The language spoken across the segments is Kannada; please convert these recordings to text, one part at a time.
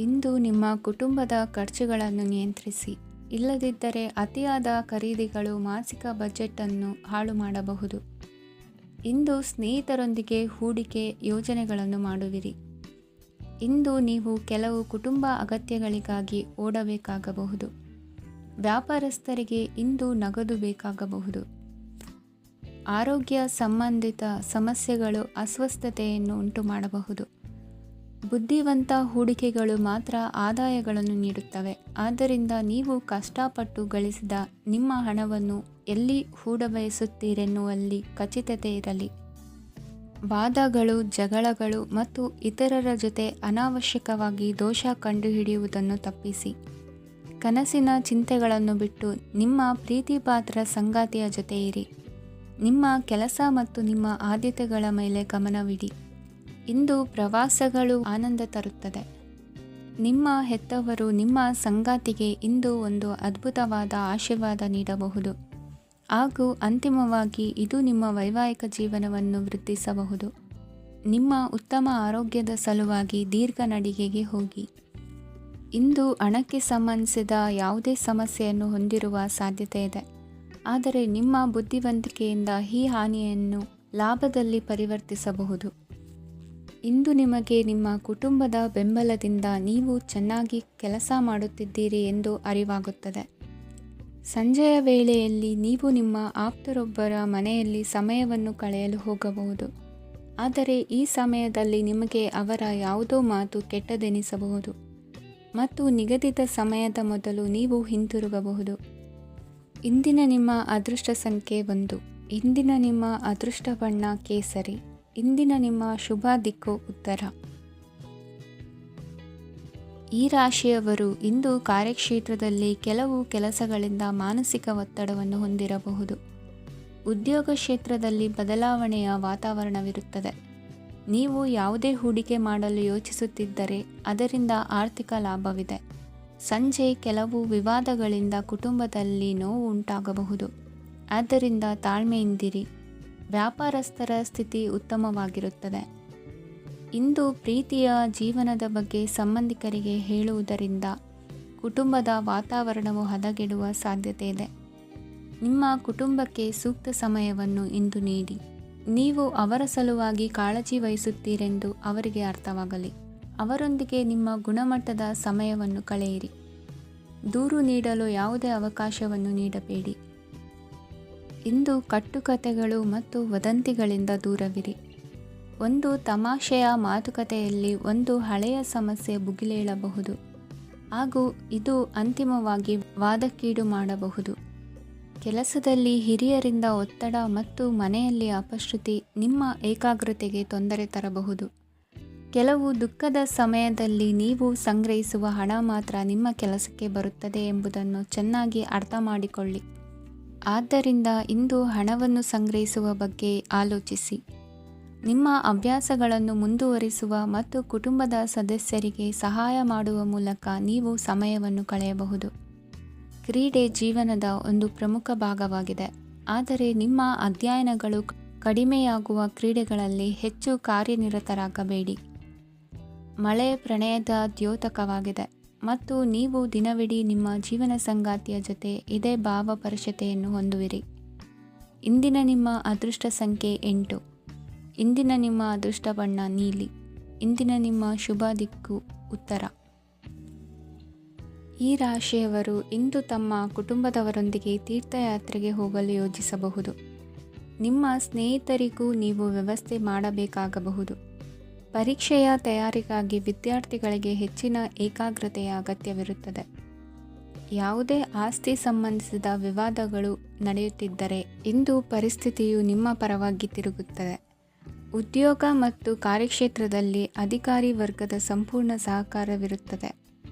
ಇಂದು ನಿಮ್ಮ ಕುಟುಂಬದ ಖರ್ಚುಗಳನ್ನು ನಿಯಂತ್ರಿಸಿ, ಇಲ್ಲದಿದ್ದರೆ ಅತಿಯಾದ ಖರೀದಿಗಳು ಮಾಸಿಕ ಬಜೆಟನ್ನು ಹಾಳು ಮಾಡಬಹುದು. ಇಂದು ಸ್ನೇಹಿತರೊಂದಿಗೆ ಹೂಡಿಕೆ ಯೋಜನೆಗಳನ್ನು ಮಾಡುವಿರಿ. ಇಂದು ನೀವು ಕೆಲವು ಕುಟುಂಬ ಅಗತ್ಯಗಳಿಗಾಗಿ ಓಡಬೇಕಾಗಬಹುದು. ವ್ಯಾಪಾರಸ್ಥರಿಗೆ ಇಂದು ನಗದು ಬೇಕಾಗಬಹುದು. ಆರೋಗ್ಯ ಸಂಬಂಧಿತ ಸಮಸ್ಯೆಗಳು ಅಸ್ವಸ್ಥತೆಯನ್ನು ಉಂಟುಮಾಡಬಹುದು. ಬುದ್ಧಿವಂತ ಹೂಡಿಕೆಗಳು ಮಾತ್ರ ಆದಾಯಗಳನ್ನು ನೀಡುತ್ತವೆ. ಆದ್ದರಿಂದ ನೀವು ಕಷ್ಟಪಟ್ಟು ಗಳಿಸಿದ ನಿಮ್ಮ ಹಣವನ್ನು ಎಲ್ಲಿ ಹೂಡಬಯಸುತ್ತೀರೆನ್ನುವಲ್ಲಿ ಖಚಿತತೆ ಇರಲಿ. ವಾದಗಳು, ಜಗಳಗಳು ಮತ್ತು ಇತರರ ಜೊತೆ ಅನಾವಶ್ಯಕವಾಗಿ ದೋಷ ಕಂಡುಹಿಡಿಯುವುದನ್ನು ತಪ್ಪಿಸಿ. ಕನಸಿನ ಚಿಂತೆಗಳನ್ನು ಬಿಟ್ಟು ನಿಮ್ಮ ಪ್ರೀತಿಪಾತ್ರ ಸಂಗಾತಿಯ ಜೊತೆ ಇರಿ. ನಿಮ್ಮ ಕೆಲಸ ಮತ್ತು ನಿಮ್ಮ ಆದ್ಯತೆಗಳ ಮೇಲೆ ಗಮನವಿಡಿ. ಇಂದು ಪ್ರವಾಸಗಳು ಆನಂದ ತರುತ್ತದೆ. ನಿಮ್ಮ ಹೆತ್ತವರು ನಿಮ್ಮ ಸಂಗಾತಿಗೆ ಇಂದು ಒಂದು ಅದ್ಭುತವಾದ ಆಶೀರ್ವಾದ ನೀಡಬಹುದು ಹಾಗೂ ಅಂತಿಮವಾಗಿ ಇದು ನಿಮ್ಮ ವೈವಾಹಿಕ ಜೀವನವನ್ನು ವೃದ್ಧಿಸಬಹುದು. ನಿಮ್ಮ ಉತ್ತಮ ಆರೋಗ್ಯದ ಸಲುವಾಗಿ ದೀರ್ಘ ನಡಿಗೆಗೆ ಹೋಗಿ. ಇಂದು ಹಣಕ್ಕೆ ಸಂಬಂಧಿಸಿದ ಯಾವುದೇ ಸಮಸ್ಯೆಯನ್ನು ಹೊಂದಿರುವ ಸಾಧ್ಯತೆ ಇದೆ, ಆದರೆ ನಿಮ್ಮ ಬುದ್ಧಿವಂತಿಕೆಯಿಂದ ಈ ಹಾನಿಯನ್ನು ಲಾಭದಲ್ಲಿ ಪರಿವರ್ತಿಸಬಹುದು. ಇಂದು ನಿಮಗೆ ನಿಮ್ಮ ಕುಟುಂಬದ ಬೆಂಬಲದಿಂದ ನೀವು ಚೆನ್ನಾಗಿ ಕೆಲಸ ಮಾಡುತ್ತಿದ್ದೀರಿ ಎಂದು ಅರಿವಾಗುತ್ತದೆ. ಸಂಜೆಯ ವೇಳೆಯಲ್ಲಿ ನೀವು ನಿಮ್ಮ ಆಪ್ತರೊಬ್ಬರ ಮನೆಯಲ್ಲಿ ಸಮಯವನ್ನು ಕಳೆಯಲು ಹೋಗಬಹುದು, ಆದರೆ ಈ ಸಮಯದಲ್ಲಿ ನಿಮಗೆ ಅವರ ಯಾವುದೋ ಮಾತು ಕೆಟ್ಟದೆನಿಸಬಹುದು ಮತ್ತು ನಿಗದಿತ ಸಮಯದ ಮೊದಲು ನೀವು ಹಿಂತಿರುಗಬಹುದು. ಇಂದಿನ ನಿಮ್ಮ ಅದೃಷ್ಟ ಸಂಖ್ಯೆ 1. ಇಂದಿನ ನಿಮ್ಮ ಅದೃಷ್ಟ ಬಣ್ಣ ಕೇಸರಿ. ಇಂದಿನ ನಿಮ್ಮ ಶುಭ ದಿಕ್ಕು ಉತ್ತರ. ಈ ರಾಶಿಯವರು ಇಂದು ಕಾರ್ಯಕ್ಷೇತ್ರದಲ್ಲಿ ಕೆಲವು ಕೆಲಸಗಳಿಂದ ಮಾನಸಿಕ ಒತ್ತಡವನ್ನು ಹೊಂದಿರಬಹುದು. ಉದ್ಯೋಗ ಕ್ಷೇತ್ರದಲ್ಲಿ ಬದಲಾವಣೆಯ ವಾತಾವರಣವಿರುತ್ತದೆ. ನೀವು ಯಾವುದೇ ಹೂಡಿಕೆ ಮಾಡಲು ಯೋಚಿಸುತ್ತಿದ್ದರೆ ಅದರಿಂದ ಆರ್ಥಿಕ ಲಾಭವಿದೆ. ಸಂಜೆ ಕೆಲವು ವಿವಾದಗಳಿಂದ ಕುಟುಂಬದಲ್ಲಿ ನೋವು ಉಂಟಾಗಬಹುದು, ಆದ್ದರಿಂದ ತಾಳ್ಮೆಯಿಂದಿರಿ. ವ್ಯಾಪಾರಸ್ಥರ ಸ್ಥಿತಿ ಉತ್ತಮವಾಗಿರುತ್ತದೆ. ಇಂದು ಪ್ರೀತಿಯ ಜೀವನದ ಬಗ್ಗೆ ಸಂಬಂಧಿಕರಿಗೆ ಹೇಳುವುದರಿಂದ ಕುಟುಂಬದ ವಾತಾವರಣವು ಹದಗೆಡುವ ಸಾಧ್ಯತೆ ಇದೆ. ನಿಮ್ಮ ಕುಟುಂಬಕ್ಕೆ ಸೂಕ್ತ ಸಮಯವನ್ನು ಇಂದು ನೀಡಿ. ನೀವು ಅವರ ಸಲುವಾಗಿ ಕಾಳಜಿ ವಹಿಸುತ್ತೀರೆಂದು ಅವರಿಗೆ ಅರ್ಥವಾಗಲಿ. ಅವರೊಂದಿಗೆ ನಿಮ್ಮ ಗುಣಮಟ್ಟದ ಸಮಯವನ್ನು ಕಳೆಯಿರಿ. ದೂರು ನೀಡಲು ಯಾವುದೇ ಅವಕಾಶವನ್ನು ನೀಡಬೇಡಿ. ಇಂದು ಕಟ್ಟುಕತೆಗಳು ಮತ್ತು ವದಂತಿಗಳಿಂದ ದೂರವಿರಿ. ಒಂದು ತಮಾಷೆಯ ಮಾತುಕತೆಯಲ್ಲಿ ಒಂದು ಹಳೆಯ ಸಮಸ್ಯೆ ಭುಗಿಲೇಳಬಹುದು ಹಾಗೂ ಇದು ಅಂತಿಮವಾಗಿ ವಾದಕ್ಕೀಡು ಮಾಡಬಹುದು. ಕೆಲಸದಲ್ಲಿ ಹಿರಿಯರಿಂದ ಒತ್ತಡ ಮತ್ತು ಮನೆಯಲ್ಲಿ ಅಪಶ್ರುತಿ ನಿಮ್ಮ ಏಕಾಗ್ರತೆಗೆ ತೊಂದರೆ ತರಬಹುದು. ಕೆಲವು ದುಃಖದ ಸಮಯದಲ್ಲಿ ನೀವು ಸಂಗ್ರಹಿಸುವ ಹಣ ಮಾತ್ರ ನಿಮ್ಮ ಕೆಲಸಕ್ಕೆ ಬರುತ್ತದೆ ಎಂಬುದನ್ನು ಚೆನ್ನಾಗಿ ಅರ್ಥ ಮಾಡಿಕೊಳ್ಳಿ. ಆದ್ದರಿಂದ ಇಂದು ಹಣವನ್ನು ಸಂಗ್ರಹಿಸುವ ಬಗ್ಗೆ ಆಲೋಚಿಸಿ. ನಿಮ್ಮ ಅಭ್ಯಾಸಗಳನ್ನು ಮುಂದುವರಿಸುವ ಮತ್ತು ಕುಟುಂಬದ ಸದಸ್ಯರಿಗೆ ಸಹಾಯ ಮಾಡುವ ಮೂಲಕ ನೀವು ಸಮಯವನ್ನು ಕಳೆಯಬಹುದು. ಕ್ರೀಡೆ ಜೀವನದ ಒಂದು ಪ್ರಮುಖ ಭಾಗವಾಗಿದೆ, ಆದರೆ ನಿಮ್ಮ ಅಧ್ಯಯನಗಳು ಕಡಿಮೆಯಾಗುವ ಕ್ರೀಡೆಗಳಲ್ಲಿ ಹೆಚ್ಚು ಕಾರ್ಯನಿರತರಾಗಬೇಡಿ. ಮಳೆ ಪ್ರಣಯದ ದ್ಯೋತಕವಾಗಿದೆ ಮತ್ತು ನೀವು ದಿನವಿಡೀ ನಿಮ್ಮ ಜೀವನ ಸಂಗಾತಿಯ ಜೊತೆ ಇದೇ ಭಾವಪರಶತೆಯನ್ನು ಹೊಂದುವಿರಿ. ಇಂದಿನ ನಿಮ್ಮ ಅದೃಷ್ಟ ಸಂಖ್ಯೆ 8. ಇಂದಿನ ನಿಮ್ಮ ಅದೃಷ್ಟ ಬಣ್ಣ ನೀಲಿ. ಇಂದಿನ ನಿಮ್ಮ ಶುಭ ದಿಕ್ಕು ಉತ್ತರ. ಈ ರಾಶಿಯವರು ಇಂದು ತಮ್ಮ ಕುಟುಂಬದವರೊಂದಿಗೆ ತೀರ್ಥಯಾತ್ರೆಗೆ ಹೋಗಲು ಯೋಜಿಸಬಹುದು. ನಿಮ್ಮ ಸ್ನೇಹಿತರಿಗೂ ನೀವು ವ್ಯವಸ್ಥೆ ಮಾಡಬೇಕಾಗಬಹುದು. ಪರೀಕ್ಷೆಯ ತಯಾರಿಗಾಗಿ ವಿದ್ಯಾರ್ಥಿಗಳಿಗೆ ಹೆಚ್ಚಿನ ಏಕಾಗ್ರತೆಯ ಅಗತ್ಯವಿರುತ್ತದೆ. ಯಾವುದೇ ಆಸ್ತಿ ಸಂಬಂಧಿಸಿದ ವಿವಾದಗಳು ನಡೆಯುತ್ತಿದ್ದರೆ ಇಂದು ಪರಿಸ್ಥಿತಿಯು ನಿಮ್ಮ ಪರವಾಗಿ ತಿರುಗುತ್ತದೆ. ಉದ್ಯೋಗ ಮತ್ತು ಕಾರ್ಯಕ್ಷೇತ್ರದಲ್ಲಿ ಅಧಿಕಾರಿ ವರ್ಗದ ಸಂಪೂರ್ಣ ಸಹಕಾರವಿರುತ್ತದೆ.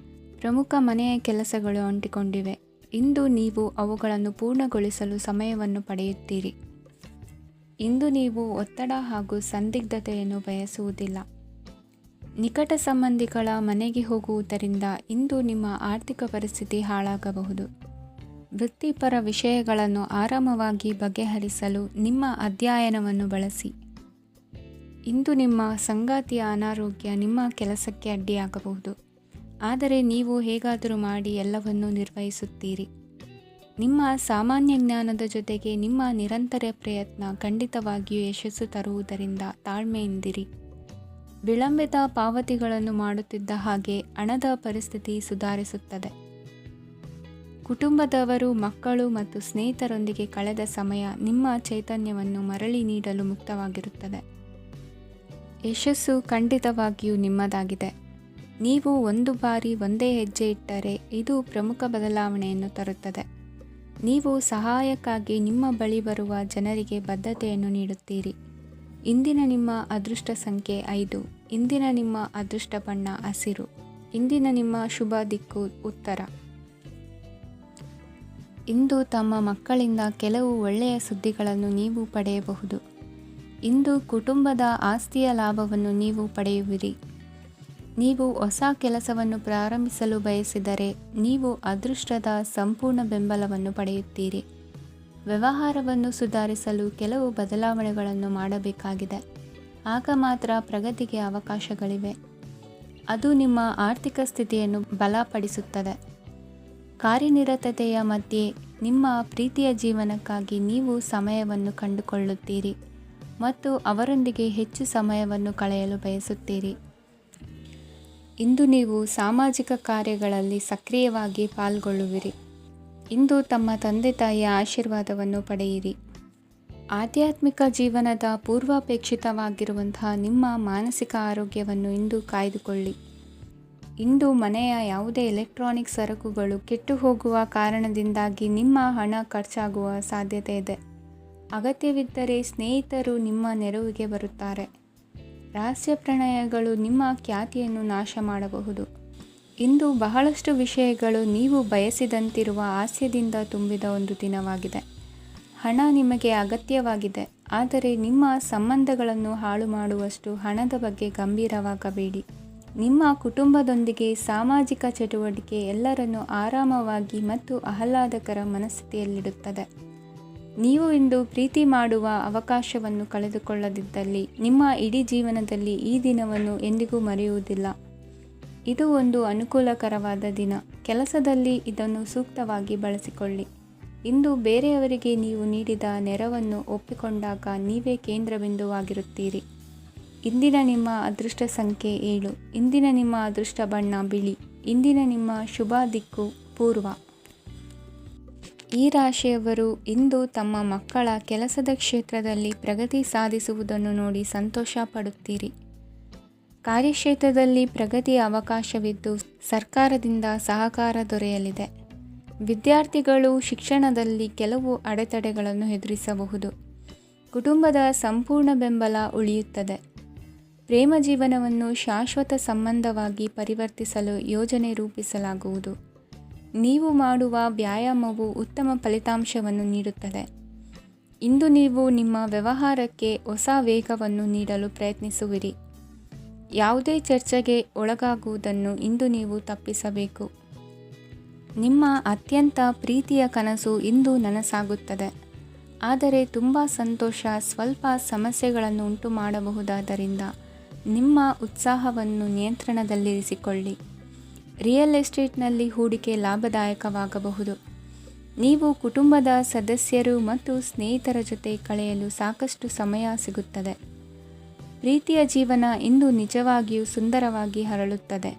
ಪ್ರಮುಖ ಮನೆಯ ಕೆಲಸಗಳು ಅಂಟಿಕೊಂಡಿವೆ. ಇಂದು ನೀವು ಅವುಗಳನ್ನು ಪೂರ್ಣಗೊಳಿಸಲು ಸಮಯವನ್ನು ಪಡೆಯುತ್ತೀರಿ. ಇಂದು ನೀವು ಒತ್ತಡ ಹಾಗೂ ಸಂದಿಗ್ಧತೆಯನ್ನು ಬಯಸುವುದಿಲ್ಲ. ನಿಕಟ ಸಂಬಂಧಿಗಳ ಮನೆಗೆ ಹೋಗುವುದರಿಂದ ಇಂದು ನಿಮ್ಮ ಆರ್ಥಿಕ ಪರಿಸ್ಥಿತಿ ಹಾಳಾಗಬಹುದು. ವೃತ್ತಿಪರ ವಿಷಯಗಳನ್ನು ಆರಾಮವಾಗಿ ಬಗೆಹರಿಸಲು ನಿಮ್ಮ ಅಧ್ಯಯನವನ್ನು ಬಳಸಿ. ಇಂದು ನಿಮ್ಮ ಸಂಗಾತಿಯ ಅನಾರೋಗ್ಯ ನಿಮ್ಮ ಕೆಲಸಕ್ಕೆ ಅಡ್ಡಿಯಾಗಬಹುದು. ಆದರೆ ನೀವು ಹೇಗಾದರೂ ಮಾಡಿ ಎಲ್ಲವನ್ನೂ ನಿರ್ವಹಿಸುತ್ತೀರಿ. ನಿಮ್ಮ ಸಾಮಾನ್ಯ ಜ್ಞಾನದ ಜೊತೆಗೆ ನಿಮ್ಮ ನಿರಂತರ ಪ್ರಯತ್ನ ಖಂಡಿತವಾಗಿಯೂ ಯಶಸ್ಸು ತರುವುದರಿಂದ ತಾಳ್ಮೆಯಿಂದಿರಿ. ವಿಳಂಬಿತ ಪಾವತಿಗಳನ್ನು ಮಾಡುತ್ತಿದ್ದ ಹಾಗೆ ಹಣದ ಪರಿಸ್ಥಿತಿ ಸುಧಾರಿಸುತ್ತದೆ. ಕುಟುಂಬದವರು, ಮಕ್ಕಳು ಮತ್ತು ಸ್ನೇಹಿತರೊಂದಿಗೆ ಕಳೆದ ಸಮಯ ನಿಮ್ಮ ಚೈತನ್ಯವನ್ನು ಮರಳಿ ನೀಡಲು ಮುಕ್ತವಾಗಿರುತ್ತದೆ. ಯಶಸ್ಸು ಖಂಡಿತವಾಗಿಯೂ ನಿಮ್ಮದಾಗಿದೆ. ನೀವು ಒಂದು ಬಾರಿ ಒಂದೇ ಹೆಜ್ಜೆ ಇಟ್ಟರೆ ಇದು ಪ್ರಮುಖ ಬದಲಾವಣೆಯನ್ನು ತರುತ್ತದೆ. ನೀವು ಸಹಾಯಕ್ಕಾಗಿ ನಿಮ್ಮ ಬಳಿ ಬರುವ ಜನರಿಗೆ ಬದ್ಧತೆಯನ್ನು ನೀಡುತ್ತೀರಿ. ಇಂದಿನ ನಿಮ್ಮ ಅದೃಷ್ಟ ಸಂಖ್ಯೆ 5. ಇಂದಿನ ನಿಮ್ಮ ಅದೃಷ್ಟ ಬಣ್ಣ ಹಸಿರು. ಇಂದಿನ ನಿಮ್ಮ ಶುಭ ದಿಕ್ಕು ಉತ್ತರ. ಇಂದು ತಮ್ಮ ಮಕ್ಕಳಿಂದ ಕೆಲವು ಒಳ್ಳೆಯ ಸುದ್ದಿಗಳನ್ನು ನೀವು ಪಡೆಯಬಹುದು. ಇಂದು ಕುಟುಂಬದ ಆಸ್ತಿಯ ಲಾಭವನ್ನು ನೀವು ಪಡೆಯುವಿರಿ. ನೀವು ಹೊಸ ಕೆಲಸವನ್ನು ಪ್ರಾರಂಭಿಸಲು ಬಯಸಿದರೆ ನೀವು ಅದೃಷ್ಟದ ಸಂಪೂರ್ಣ ಬೆಂಬಲವನ್ನು ಪಡೆಯುತ್ತೀರಿ. ವ್ಯವಹಾರವನ್ನು ಸುಧಾರಿಸಲು ಕೆಲವು ಬದಲಾವಣೆಗಳನ್ನು ಮಾಡಬೇಕಾಗಿದೆ. ಆಗ ಮಾತ್ರ ಪ್ರಗತಿಗೆ ಅವಕಾಶಗಳಿವೆ. ಅದು ನಿಮ್ಮ ಆರ್ಥಿಕ ಸ್ಥಿತಿಯನ್ನು ಬಲಪಡಿಸುತ್ತದೆ. ಕಾರ್ಯನಿರತತೆಯ ಮಧ್ಯೆ ನಿಮ್ಮ ಪ್ರೀತಿಯ ಜೀವನಕ್ಕಾಗಿ ನೀವು ಸಮಯವನ್ನು ಕಂಡುಕೊಳ್ಳುತ್ತೀರಿ ಮತ್ತು ಅವರೊಂದಿಗೆ ಹೆಚ್ಚು ಸಮಯವನ್ನು ಕಳೆಯಲು ಬಯಸುತ್ತೀರಿ. ಇಂದು ನೀವು ಸಾಮಾಜಿಕ ಕಾರ್ಯಗಳಲ್ಲಿ ಸಕ್ರಿಯವಾಗಿ ಪಾಲ್ಗೊಳ್ಳುವಿರಿ. ಇಂದು ತಮ್ಮ ತಂದೆ ತಾಯಿಯ ಆಶೀರ್ವಾದವನ್ನು ಪಡೆಯಿರಿ. ಆಧ್ಯಾತ್ಮಿಕ ಜೀವನದ ಪೂರ್ವಾಪೇಕ್ಷಿತವಾಗಿರುವಂತಹ ನಿಮ್ಮ ಮಾನಸಿಕ ಆರೋಗ್ಯವನ್ನು ಇಂದು ಕಾಯ್ದುಕೊಳ್ಳಿ. ಇಂದು ಮನೆಯ ಯಾವುದೇ ಎಲೆಕ್ಟ್ರಾನಿಕ್ ಸರಕುಗಳು ಕೆಟ್ಟು ಹೋಗುವ ಕಾರಣದಿಂದಾಗಿ ನಿಮ್ಮ ಹಣ ಖರ್ಚಾಗುವ ಸಾಧ್ಯತೆ ಇದೆ. ಅಗತ್ಯವಿದ್ದರೆ ಸ್ನೇಹಿತರು ನಿಮ್ಮ ನೆರವಿಗೆ ಬರುತ್ತಾರೆ. ರಹಸ್ಯ ಪ್ರಣಯಗಳು ನಿಮ್ಮ ಖ್ಯಾತಿಯನ್ನು ನಾಶ ಮಾಡಬಹುದು. ಇಂದು ಬಹಳಷ್ಟು ವಿಷಯಗಳು ನೀವು ಬಯಸಿದಂತಿರುವ ಹಾಸ್ಯದಿಂದ ತುಂಬಿದ ಒಂದು ದಿನವಾಗಿದೆ. ಹಣ ನಿಮಗೆ ಅಗತ್ಯವಾಗಿದೆ, ಆದರೆ ನಿಮ್ಮ ಸಂಬಂಧಗಳನ್ನು ಹಾಳು ಮಾಡುವಷ್ಟು ಹಣದ ಬಗ್ಗೆ ಗಂಭೀರವಾಗಬೇಡಿ. ನಿಮ್ಮ ಕುಟುಂಬದೊಂದಿಗೆ ಸಾಮಾಜಿಕ ಚಟುವಟಿಕೆ ಎಲ್ಲರನ್ನೂ ಆರಾಮವಾಗಿ ಮತ್ತು ಆಹ್ಲಾದಕರ ಮನಸ್ಥಿತಿಯಲ್ಲಿಡುತ್ತದೆ. ನೀವು ಇಂದು ಪ್ರೀತಿ ಮಾಡುವ ಅವಕಾಶವನ್ನು ಕಳೆದುಕೊಳ್ಳದಿದ್ದಲ್ಲಿ ನಿಮ್ಮ ಇಡೀ ಜೀವನದಲ್ಲಿ ಈ ದಿನವನ್ನು ಎಂದಿಗೂ ಮರೆಯುವುದಿಲ್ಲ. ಇದು ಒಂದು ಅನುಕೂಲಕರವಾದ ದಿನ. ಕೆಲಸದಲ್ಲಿ ಇದನ್ನು ಸೂಕ್ತವಾಗಿ ಬಳಸಿಕೊಳ್ಳಿ. ಇಂದು ಬೇರೆಯವರಿಗೆ ನೀವು ನೀಡಿದ ನೆರವನ್ನು ಒಪ್ಪಿಕೊಂಡಾಗ ನೀವೇ ಕೇಂದ್ರಬಿಂದುವಾಗಿರುತ್ತೀರಿ. ಇಂದಿನ ನಿಮ್ಮ ಅದೃಷ್ಟ ಸಂಖ್ಯೆ 7. ಇಂದಿನ ನಿಮ್ಮ ಅದೃಷ್ಟ ಬಣ್ಣ ಬಿಳಿ. ಇಂದಿನ ನಿಮ್ಮ ಶುಭ ದಿಕ್ಕು ಪೂರ್ವ. ಈ ರಾಶಿಯವರು ಇಂದು ತಮ್ಮ ಮಕ್ಕಳ ಕೆಲಸದ ಕ್ಷೇತ್ರದಲ್ಲಿ ಪ್ರಗತಿ ಸಾಧಿಸುವುದನ್ನು ನೋಡಿ ಸಂತೋಷ ಪಡುತ್ತೀರಿ. ಕಾರ್ಯಕ್ಷೇತ್ರದಲ್ಲಿ ಪ್ರಗತಿಯ ಅವಕಾಶವಿದ್ದು ಸರ್ಕಾರದಿಂದ ಸಹಕಾರ ದೊರೆಯಲಿದೆ. ವಿದ್ಯಾರ್ಥಿಗಳು ಶಿಕ್ಷಣದಲ್ಲಿ ಕೆಲವು ಅಡೆತಡೆಗಳನ್ನು ಎದುರಿಸಬಹುದು. ಕುಟುಂಬದ ಸಂಪೂರ್ಣ ಬೆಂಬಲ ಉಳಿಯುತ್ತದೆ. ಪ್ರೇಮ ಜೀವನವನ್ನು ಶಾಶ್ವತ ಸಂಬಂಧವಾಗಿ ಪರಿವರ್ತಿಸಲು ಯೋಜನೆ ರೂಪಿಸಲಾಗುವುದು. ನೀವು ಮಾಡುವ ವ್ಯಾಯಾಮವು ಉತ್ತಮ ಫಲಿತಾಂಶವನ್ನು ನೀಡುತ್ತದೆ. ಇಂದು ನೀವು ನಿಮ್ಮ ವ್ಯವಹಾರಕ್ಕೆ ಹೊಸ ವೇಗವನ್ನು ನೀಡಲು ಪ್ರಯತ್ನಿಸುವಿರಿ. ಯಾವುದೇ ಚರ್ಚೆಗೆ ಒಳಗಾಗುವುದನ್ನು ಇಂದು ನೀವು ತಪ್ಪಿಸಬೇಕು. ನಿಮ್ಮ ಅತ್ಯಂತ ಪ್ರೀತಿಯ ಕನಸು ಇಂದು ನನಸಾಗುತ್ತದೆ. ಆದರೆ ತುಂಬ ಸಂತೋಷ ಸ್ವಲ್ಪ ಸಮಸ್ಯೆಗಳನ್ನು ಉಂಟು ಮಾಡಬಹುದಾದ್ದರಿಂದ ನಿಮ್ಮ ಉತ್ಸಾಹವನ್ನು ನಿಯಂತ್ರಣದಲ್ಲಿರಿಸಿಕೊಳ್ಳಿ. ರಿಯಲ್ ಎಸ್ಟೇಟ್ನಲ್ಲಿ ಹೂಡಿಕೆ ಲಾಭದಾಯಕವಾಗಬಹುದು. ನೀವು ಕುಟುಂಬದ ಸದಸ್ಯರು ಮತ್ತು ಸ್ನೇಹಿತರ ಜೊತೆ ಕಳೆಯಲು ಸಾಕಷ್ಟು ಸಮಯ ಸಿಗುತ್ತದೆ. ಪ್ರೀತಿಯ ಜೀವನ ಇಂದು ನಿಜವಾಗಿಯೂ ಸುಂದರವಾಗಿ ಹರಳುತ್ತದೆ.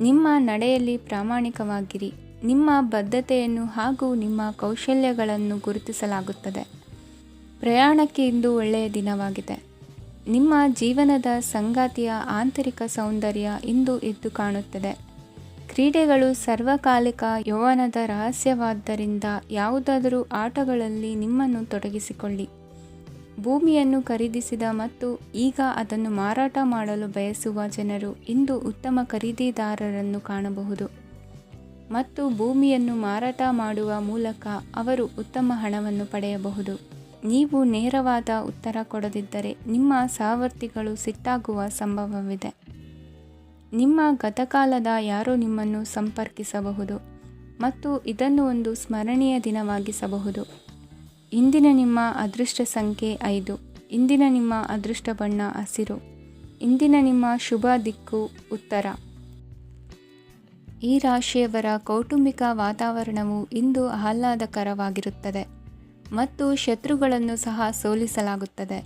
ನಿಮ್ಮ ನಡೆಯಲ್ಲಿ ಪ್ರಾಮಾಣಿಕವಾಗಿರಿ. ನಿಮ್ಮ ಬದ್ಧತೆಯನ್ನು ಹಾಗೂ ನಿಮ್ಮ ಕೌಶಲ್ಯಗಳನ್ನು ಗುರುತಿಸಲಾಗುತ್ತದೆ. ಪ್ರಯಾಣಕ್ಕೆ ಇಂದು ಒಳ್ಳೆಯ ದಿನವಾಗಿದೆ. ನಿಮ್ಮ ಜೀವನದ ಸಂಗಾತಿಯ ಆಂತರಿಕ ಸೌಂದರ್ಯ ಇಂದು ಎದ್ದು ಕಾಣುತ್ತದೆ. ಕ್ರೀಡೆಗಳು ಸರ್ವಕಾಲಿಕ ಯೌವನದ ರಹಸ್ಯವಾದ್ದರಿಂದ ಯಾವುದಾದರೂ ಆಟಗಳಲ್ಲಿ ನಿಮ್ಮನ್ನು ತೊಡಗಿಸಿಕೊಳ್ಳಿ. ಭೂಮಿಯನ್ನು ಖರೀದಿಸಿದ ಮತ್ತು ಈಗ ಅದನ್ನು ಮಾರಾಟ ಮಾಡಲು ಬಯಸುವ ಜನರು ಇಂದು ಉತ್ತಮ ಖರೀದಿದಾರರನ್ನು ಕಾಣಬಹುದು ಮತ್ತು ಭೂಮಿಯನ್ನು ಮಾರಾಟ ಮಾಡುವ ಮೂಲಕ ಅವರು ಉತ್ತಮ ಹಣವನ್ನು ಪಡೆಯಬಹುದು. ನೀವು ನೇರವಾದ ಉತ್ತರ ಕೊಡದಿದ್ದರೆ ನಿಮ್ಮ ಸಹವರ್ತಿಗಳು ಸಿಟ್ಟಾಗುವ ಸಂಭವವಿದೆ. ನಿಮ್ಮ ಗತಕಾಲದ ಯಾರೋ ನಿಮ್ಮನ್ನು ಸಂಪರ್ಕಿಸಬಹುದು ಮತ್ತು ಇದನ್ನು ಒಂದು ಸ್ಮರಣೀಯ ದಿನವಾಗಿಸಬಹುದು. ಇಂದಿನ ನಿಮ್ಮ ಅದೃಷ್ಟ ಸಂಖ್ಯೆ 5. ಇಂದಿನ ನಿಮ್ಮ ಅದೃಷ್ಟ ಬಣ್ಣ ಹಸಿರು. ಇಂದಿನ ನಿಮ್ಮ ಶುಭ ದಿಕ್ಕು ಉತ್ತರ. ಈ ರಾಶಿಯವರ ಕೌಟುಂಬಿಕ ವಾತಾವರಣವು ಇಂದು ಆಹ್ಲಾದಕರವಾಗಿರುತ್ತದೆ ಮತ್ತು ಶತ್ರುಗಳನ್ನು ಸಹ ಸೋಲಿಸಲಾಗುತ್ತದೆ.